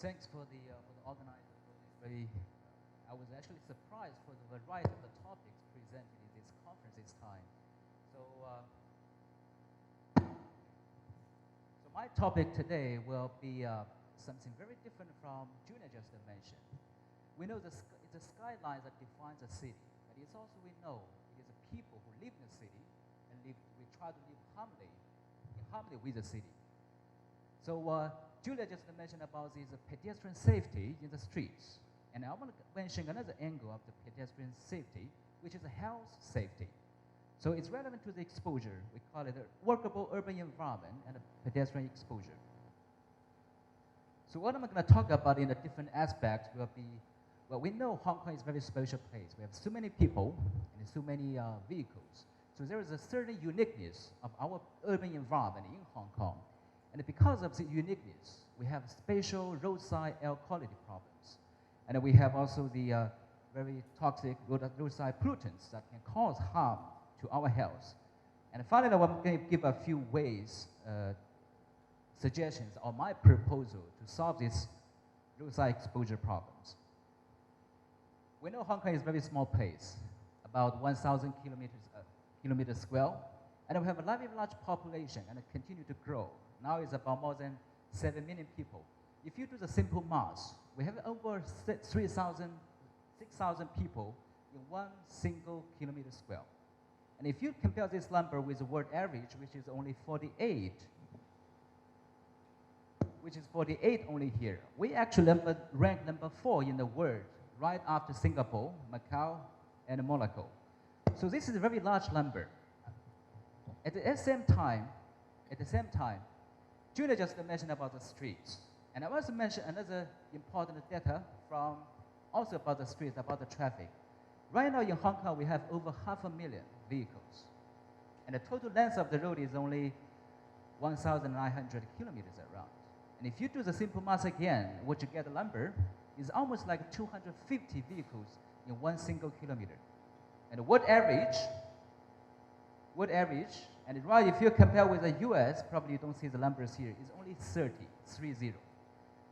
thanks for the organizer for this very. I was actually surprised for the variety of the topics presented in this conference this time. So, so my topic today will be something very different from Junior just mentioned. We know it's the skyline that defines a city, but it's also we know it is the people who live in the city and we try to live in harmony with the city. So Julia just mentioned about this pedestrian safety in the streets. And I want to mention another angle of the pedestrian safety, which is the health safety. So it's relevant to the exposure. We call it a workable urban environment and a pedestrian exposure. So what I'm going to talk about in the different aspects will be, well, we know Hong Kong is a very special place. We have so many people and so many vehicles. So there is a certain uniqueness of our urban environment in Hong Kong. And because of the uniqueness, we have spatial roadside air quality problems. And we have also the very toxic roadside pollutants that can cause harm to our health. And finally, I'm going to give a few ways, suggestions, or my proposal to solve these roadside exposure problems. We know Hong Kong is a very small place, about 1,000 kilometers square, and we have a very large population and it continues to grow. Now it's about more than 7 million people. If you do the simple math, we have over 3,000, 6,000 people in 1 single kilometer square. And if you compare this number with the world average, which is only 48, only here, we actually rank number 4 in the world, right after Singapore, Macau, and Monaco. So this is a very large number. At the same time, Julia just mentioned about the streets. And I want to mention another important data from also about the streets, about the traffic. Right now in Hong Kong, we have over 500,000 vehicles. And the total length of the road is only 1,900 kilometers around. And if you do the simple math again, what you get the number is almost like 250 vehicles in 1 single kilometer. And what average, and right, if you compare with the US, probably you don't see the numbers here, it's only 30.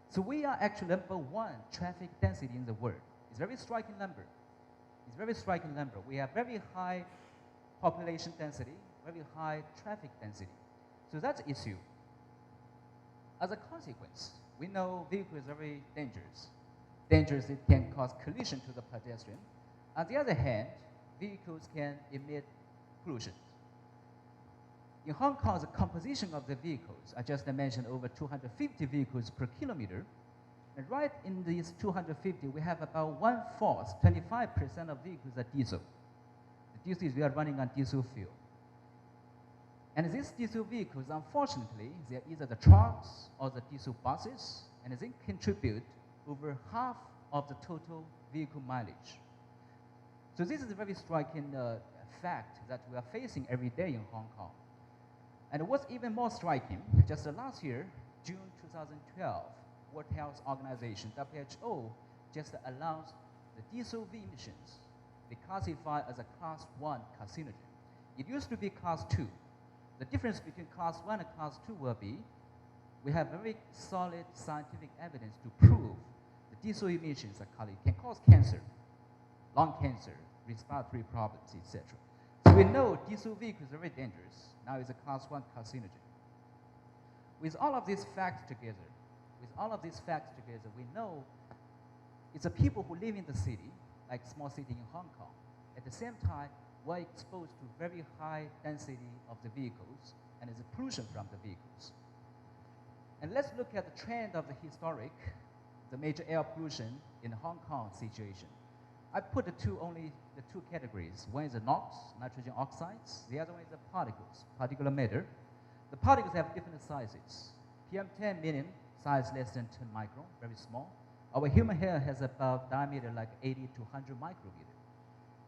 So we are actually number 1 traffic density in the world. It's a very striking number. We have very high population density, very high traffic density. So that's the issue. As a consequence, we know vehicles are very dangerous. It can cause collision to the pedestrian. On the other hand, vehicles can emit pollution. In Hong Kong, the composition of the vehicles, I just mentioned over 250 vehicles per kilometer. And right in these 250, we have about 1/4, 25% of vehicles are diesel. The diesel is we are running on diesel fuel. And these diesel vehicles, unfortunately, they're either the trucks or the diesel buses, and they contribute over half of the total vehicle mileage. So this is a very striking fact that we are facing every day in Hong Kong. And what's even more striking, just last year, June 2012, World Health Organization, WHO, just announced the diesel emissions be classified as a class 1 carcinogen. It used to be class 2. The difference between class 1 and class 2 will be, we have very solid scientific evidence to prove the diesel emissions can cause cancer, lung cancer, respiratory problems, etc. So we know diesel vehicles are very dangerous. Now it's a class 1 carcinogen. With all of these facts together, we know it's the people who live in the city, like small city in Hong Kong. At the same time, we're exposed to very high density of the vehicles, and there's a pollution from the vehicles. And let's look at the trend of the major air pollution in the Hong Kong situation. I put only the two categories. One is the NOx, nitrogen oxides. The other one is the particles, particulate matter. The particles have different sizes. PM10 meaning size less than 10 micron, very small. Our human hair has about diameter like 80 to 100 micrometer.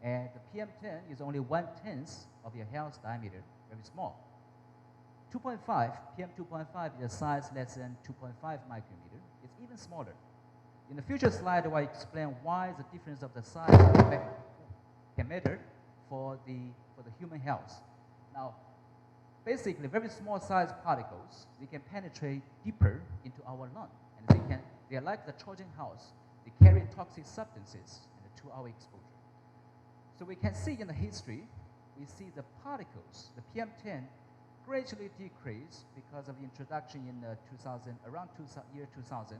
And the PM10 is only 1/10 of your hair's diameter, very small. 2.5, PM2.5 is a size less than 2.5 micrometer. It's even smaller. In the future slide, I will explain why the difference of the size can matter for the human health. Now, basically, very small size particles, they can penetrate deeper into our lung, and they can They are like the Trojan horse. They carry toxic substances and a 2-hour exposure. So we can see in the history, we see the particles, the PM10, gradually decrease because of the introduction in around year 2000.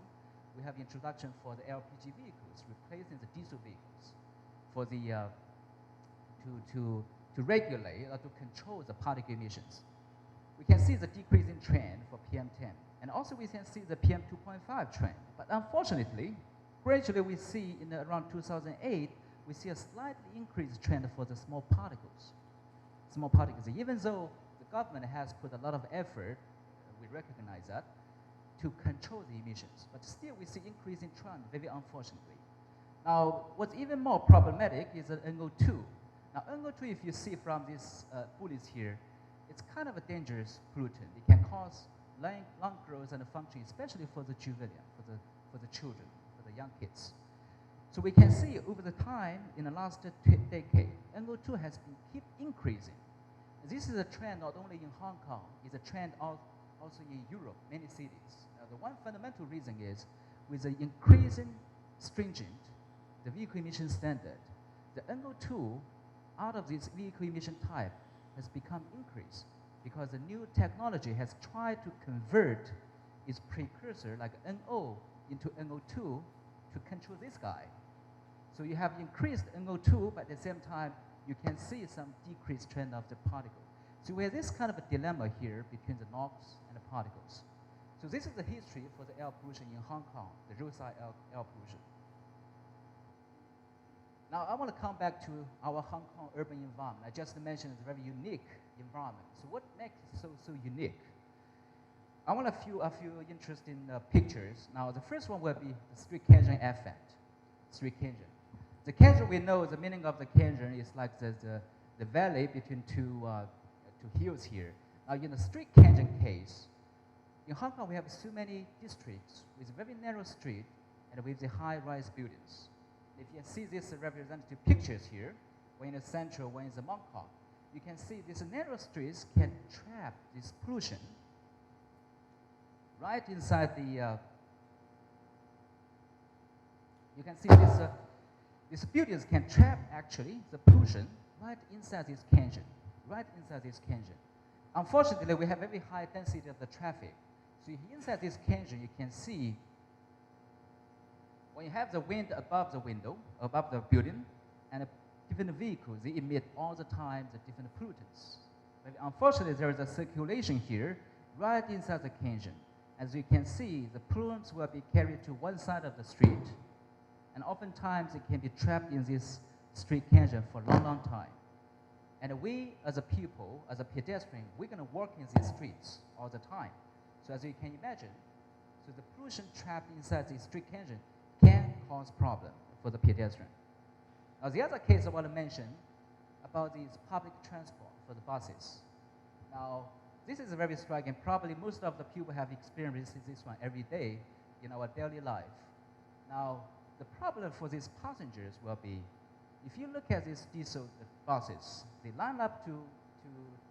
We have introduction for the LPG vehicles, replacing the diesel vehicles for the to regulate or to control the particle emissions. We can see the decreasing trend for PM10, and also we can see the PM2.5 trend. But unfortunately, gradually we see in around 2008, we see a slightly increased trend for the small particles. Small particles, even though the government has put a lot of effort, we recognize that, to control the emissions. But still we see increasing trend, very unfortunately. Now, what's even more problematic is the NO2. Now, NO2, if you see from these bullets here, it's kind of a dangerous pollutant. It can cause lung growth and function, especially for the juvenile, for the children, for the young kids. So we can see over the time, in the last decade, NO2 has been keep increasing. And this is a trend not only in Hong Kong, it's a trend also in Europe, many cities. Now, the one fundamental reason is, with the increasing stringent, the vehicle emission standard, the NO2 out of this vehicle emission type has become increased because the new technology has tried to convert its precursor, like NO, into NO2 to control this guy. So you have increased NO2, but at the same time, you can see some decreased trend of the particle. So we have this kind of a dilemma here between the NOx and the particles. So this is the history for the air pollution in Hong Kong, the roadside air pollution. Now I want to come back to our Hong Kong urban environment. I just mentioned it's a very unique environment. So what makes it so unique? I want a few interesting pictures. Now the first one will be the street canyon effect. Street canyon. The canyon, we know the meaning of the canyon is like the valley between two hills here. Now in the street canyon case, in Hong Kong we have so many districts with very narrow street and with the high-rise buildings. If you see these representative pictures here, one in the central, one in the Mong Kok, you can see these narrow streets can trap this pollution right inside the. You can see these buildings can trap actually the pollution right inside this canyon, right inside this canyon. Unfortunately, we have very high density of the traffic. So inside this canyon, you can see when you have the wind above the window, above the building, and different vehicles, they emit all the time the different pollutants. But unfortunately, there is a circulation here right inside the canyon. As you can see, the pollutants will be carried to one side of the street, and oftentimes it can be trapped in this street canyon for a long, long time. And we, as a people, as a pedestrian, we're going to walk in these streets all the time. So as you can imagine, so the pollution trapped inside the street canyon can cause problem for the pedestrian. Now the other case I want to mention about these public transport for the buses. Now this is very striking. Probably most of the people have experienced this one every day in our daily life. Now the problem for these passengers will be, if you look at these diesel buses, they line up to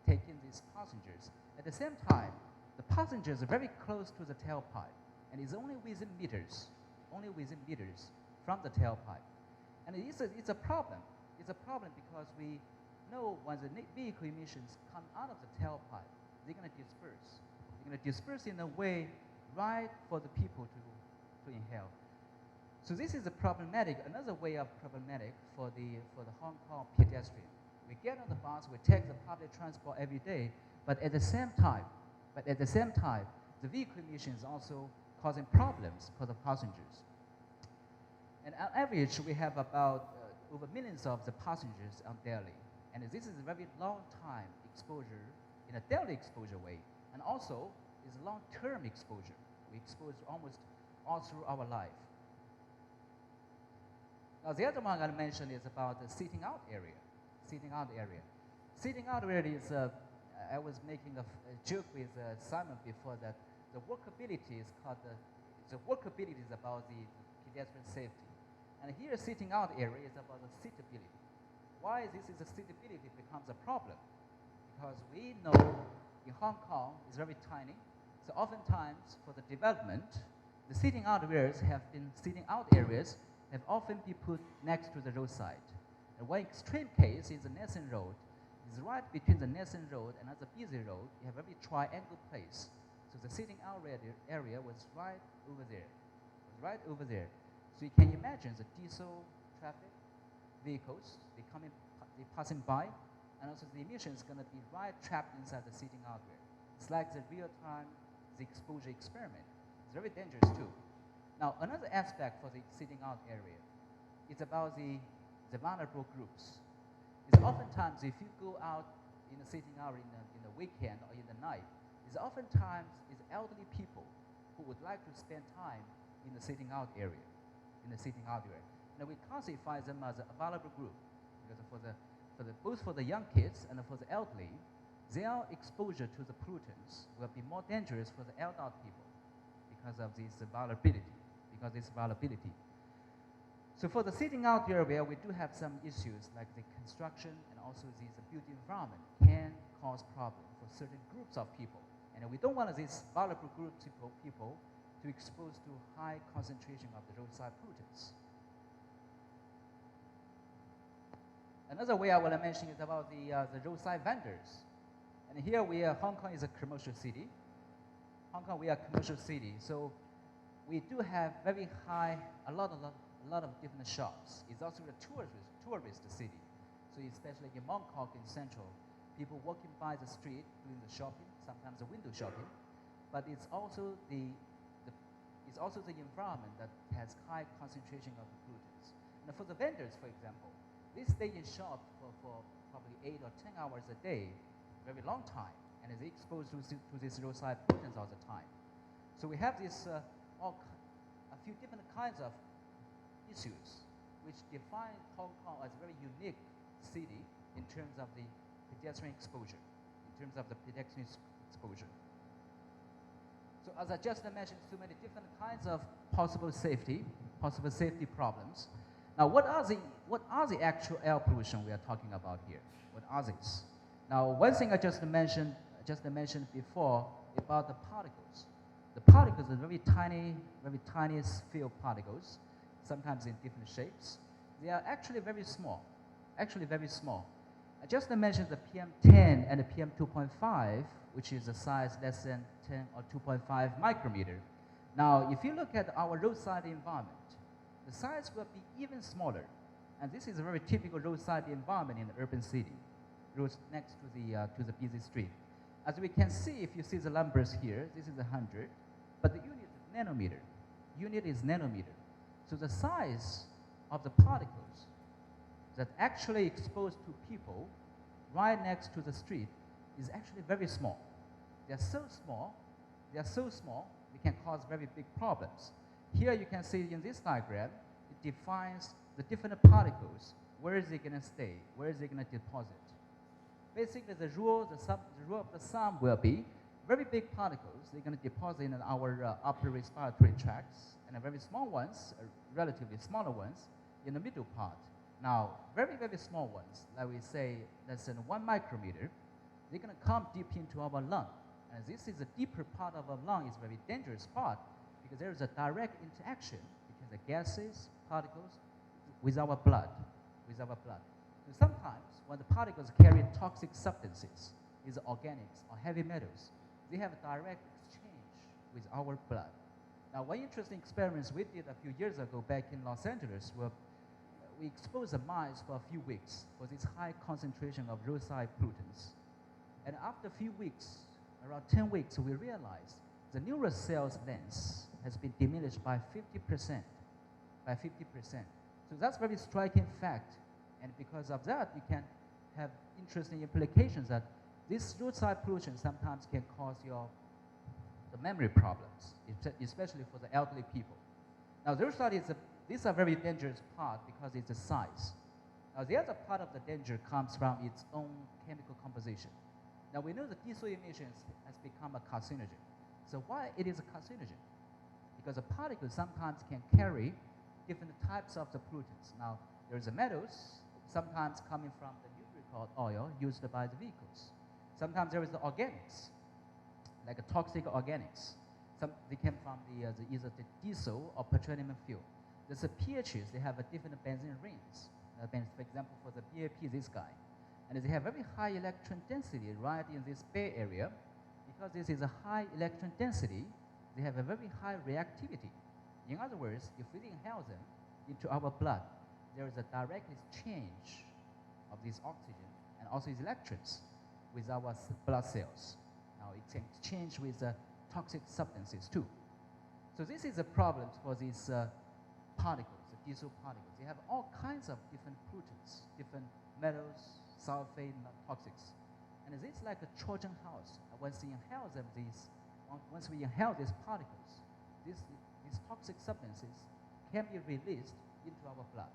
take in these passengers. At the same time, the passengers are very close to the tailpipe, and it's only within meters from the tailpipe. And it's a problem. It's a problem because we know when the vehicle emissions come out of the tailpipe, they're going to disperse. They're going to disperse in a way right for the people to inhale. So this is a problematic, another way of problematic for the Hong Kong pedestrian. We get on the bus, we take the public transport every day, but at the same time, the vehicle emissions also causing problems for the passengers. And on average, we have about over millions of the passengers on daily. And this is a very long time exposure in a daily exposure way. And also is long-term exposure. We expose almost all through our life. Now the other one I mentioned is about the sitting out area. Sitting out area. Sitting out area is, I was making a joke with Simon before that the walkability is called the walkability is about the pedestrian safety. And here sitting out area is about the seatability. Why this is a seatability becomes a problem? Because we know in Hong Kong it's very tiny, so oftentimes for the development, the The sitting out areas have often been put next to the roadside. And one extreme case is the Nelson Road. It's right between the Nelson Road and another busy road. You have a very triangle place. So the sitting out area was right over there. So you can imagine the diesel traffic vehicles, they're passing by, and also the emission is going to be right trapped inside the sitting out area. It's like the real-time, the exposure experiment. It's very dangerous too. Now, another aspect for the sitting out area is about the vulnerable groups. It's oftentimes, if you go out in the sitting out in the weekend or in the night, it's oftentimes elderly people who would like to spend time in the sitting out area. Now, we classify them as a vulnerable group because both for the young kids and for the elderly, their exposure to the pollutants will be more dangerous for the adult people because of this vulnerability. So for the sitting out area, we do have some issues like the construction and also the built environment can cause problems for certain groups of people. And we don't want these vulnerable groups of people to expose to high concentration of the roadside pollutants. Another way I want to mention is about the roadside vendors. And here Hong Kong is a commercial city. So we do have very high, a lot of different shops. It's also a tourist city. So especially in Mongkok in Central, people walking by the street doing the shopping, sometimes the window shopping, but it's also the environment that has high concentration of the pollutants. And for the vendors, for example, they stay in shop for probably 8 or 10 hours a day, very long time, and is exposed to these roadside pollutants all the time. So we have this a few different kinds of issues which define Hong Kong as a very unique city in terms of the pedestrian exposure. So as I just mentioned, so many different kinds of possible safety problems. Now, what are the actual air pollution we are talking about here? What are these? Now, one thing I just mentioned before about the particles. The particles are very tiny sphere particles, sometimes in different shapes. They are actually very small. I just mentioned the PM10 and the PM2.5, which is a size less than 10 or 2.5 micrometer. Now, if you look at our roadside environment, the size will be even smaller. And this is a very typical roadside environment in the urban city, roads next to the busy street. As we can see, if you see the numbers here, this is 100, but the unit is nanometer. So the size of the particles that actually exposed to people right next to the street is actually very small. They are so small, they can cause very big problems. Here you can see in this diagram, it defines the different particles, where is it going to stay, where is it going to deposit. Basically, the rule of the thumb will be very big particles, they're going to deposit in our upper respiratory tracts, and very small ones, relatively smaller ones, in the middle part. Now, very, very small ones, like we say less than 1 micrometer, they're going to come deep into our lung. And this is the deeper part of our lung, is a very dangerous part, because there is a direct interaction between the gases, particles, with our blood. So sometimes, when the particles carry toxic substances, either organics or heavy metals, they have a direct exchange with our blood. Now, one interesting experiment we did a few years ago back in Los Angeles, where we exposed the mice for a few weeks for this high concentration of roadside pollutants. And after a few weeks, around 10 weeks, we realized the neural cells length has been diminished by 50%. So that's a very striking fact. And because of that, we can have interesting implications that this roadside pollution sometimes can cause the memory problems, especially for the elderly people. Now, the roadside these are very dangerous part because it's the size. Now, the other part of the danger comes from its own chemical composition. Now, we know that diesel emissions has become a carcinogen. So why it is a carcinogen? Because the particles sometimes can carry different types of the pollutants. Now, there's the metals, sometimes coming from the lubricant oil used by the vehicles. Sometimes there is the organics, like toxic organics. they came from either the diesel or petroleum fuel. The PHs, they have a different benzene rings. For example, for the BAP, this guy. And they have very high electron density right in this Bay Area. Because this is a high electron density, they have a very high reactivity. In other words, if we inhale them into our blood, there is a direct exchange of this oxygen and also its electrons with our blood cells. Now it can exchange with toxic substances too. So this is a problem for these particles, the diesel particles. They have all kinds of different pollutants, different metals, sulfate, toxics. And it's like a Trojan horse. Once we inhale these particles, these toxic substances can be released into our blood.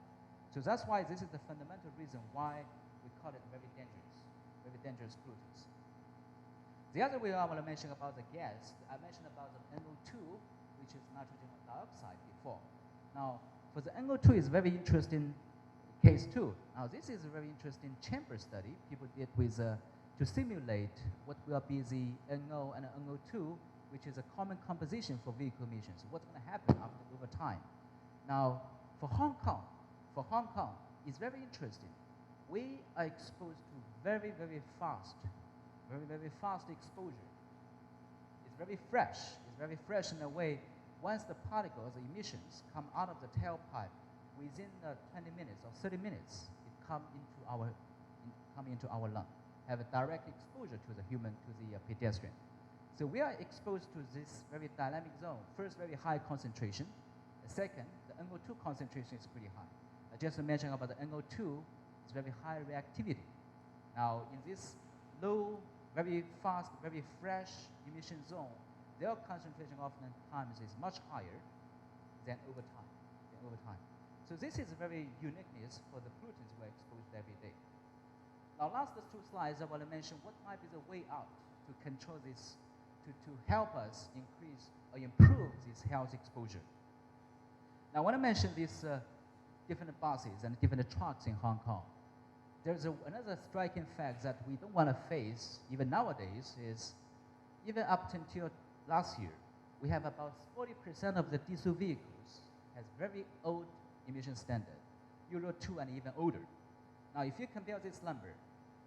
So that's why this is the fundamental reason why we call it very dangerous pollutants. The other way I want to mention about the gas, I mentioned about the NO2, which is nitrogen dioxide before. Now, for the NO2 is very interesting case too. Now, this is a very interesting chamber study people did with to simulate what will be the NO and NO2, which is a common composition for vehicle emissions. What's going to happen over time? Now, for Hong Kong, it's very interesting. We are exposed to very fast exposure. It's very fresh in a way. Once the particles, the emissions, come out of the tailpipe, within 20 minutes or 30 minutes, it come into our lung, have a direct exposure to the human, to the pedestrian. So we are exposed to this very dynamic zone. First, very high concentration. Second, the NO2 concentration is pretty high. I just mentioned about the NO2, it's very high reactivity. Now, in this low, very fast, very fresh emission zone, their concentration oftentimes is much higher than over time. So this is a very uniqueness for the pollutants we're exposed every day. Now, last two slides, I want to mention what might be the way out to control this, to help us increase or improve this health exposure. Now, I want to mention these different buses and different trucks in Hong Kong. There's another striking fact that we don't want to face, even nowadays, is even up until last year, we have about 40% of the diesel vehicles has very old emission standard, Euro 2 and even older. Now, if you compare this number,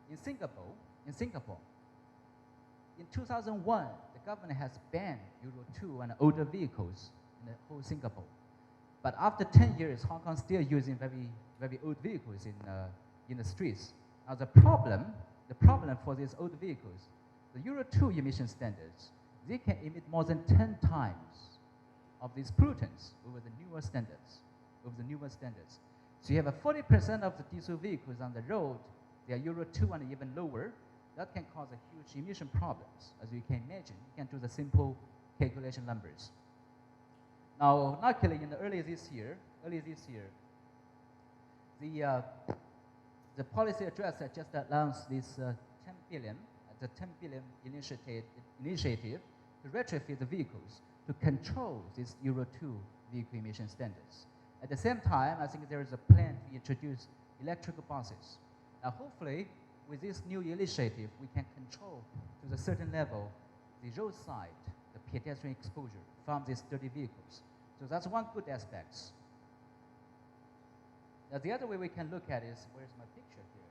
in Singapore, in 2001, the government has banned Euro 2 and older vehicles in the whole Singapore. But after 10 years, Hong Kong still using very old vehicles in the streets. Now, the problem for these old vehicles, the Euro 2 emission standards, they can emit more than 10 times of these pollutants over the newer standards. So you have a 40% of the diesel vehicles on the road, they are Euro 2 and even lower. That can cause a huge emission problems. As you can imagine, you can do the simple calculation numbers. Now, luckily, early this year, the policy address had just announced this 10 billion initiative to retrofit the vehicles to control these Euro 2 vehicle emission standards. At the same time, I think there is a plan to introduce electrical buses. Now, hopefully, with this new initiative, we can control to a certain level the roadside, the pedestrian exposure from these dirty vehicles. So that's one good aspect. Now, the other way we can look at is, where's my picture here?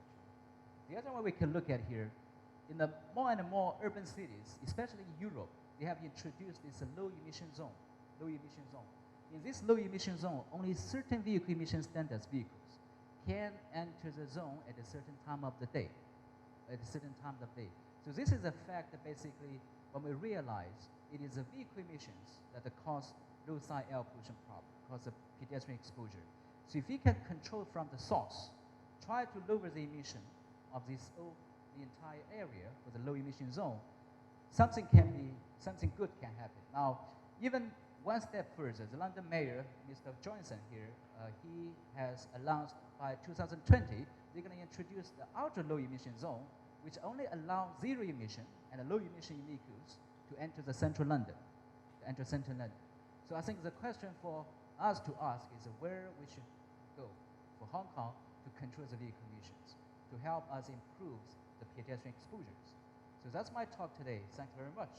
The other way we can look at here, in the more and more urban cities, especially in Europe, they have introduced this low emission zone. In this low emission zone, only certain vehicle emission standards vehicles can enter the zone at a certain time of the day. So this is a fact that basically, when we realize it is the vehicle emissions that cause roadside air pollution problem, cause the pedestrian exposure. So if we can control from the source, try to lower the emission of the entire area for the low emission zone, something good can happen. Now, even one step further, the London Mayor, Mr. Johnson here, he has announced by 2020, they're going to introduce the ultra low emission zone, which only allows zero emission and low emission vehicles to enter the central London, So I think the question for us to ask is where we should go for Hong Kong to control the vehicle emissions, to help us improve the pedestrian exposures. So that's my talk today. Thanks very much.